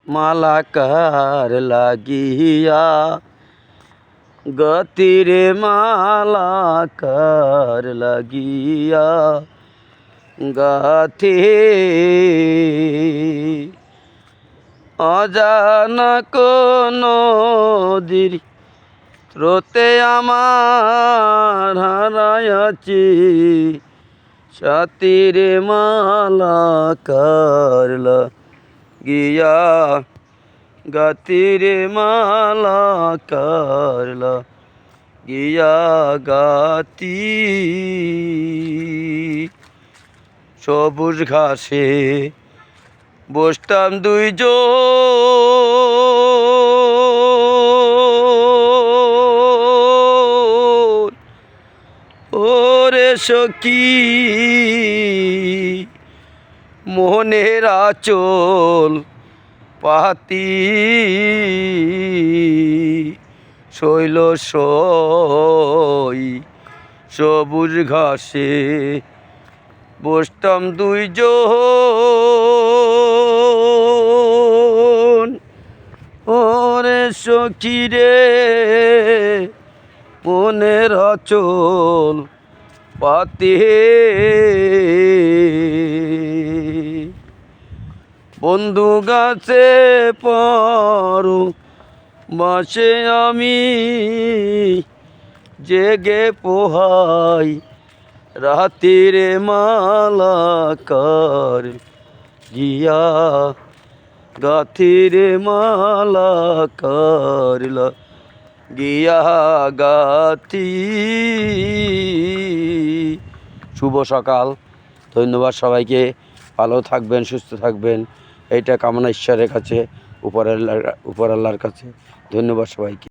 মালাকার লাগিয়া গতিরে মালাকার লাগিয়া গাথি অজানা কোন নদীর স্রোতে আমার হারায়াছি সাথীরে মালাকার লাগিয়া গাতিরে মালাকার লাগিয়া গাতি সবুজ ঘাসে বসতাম দুইজন ওরে সখী মোহনের আঁচল পাতি শৈল সই সবুজ ঘাসে বসতাম দুইজন ওরে সখী রে মনের আঁচল পাতি বন্ধু গাছে পড়ো বাসে আমি জেগে পোহাই রাতিরে মালাকার গিয়া গাথিরে মালাকার গিয়া গাথি। শুভ সকাল, ধন্যবাদ সবাইকে। ভালো থাকবেন, সুস্থ থাকবেন, এইটা কামনা ঈশ্বরের কাছে, উপর আল্লাহর কাছে। ধন্যবাদ সবাইকে।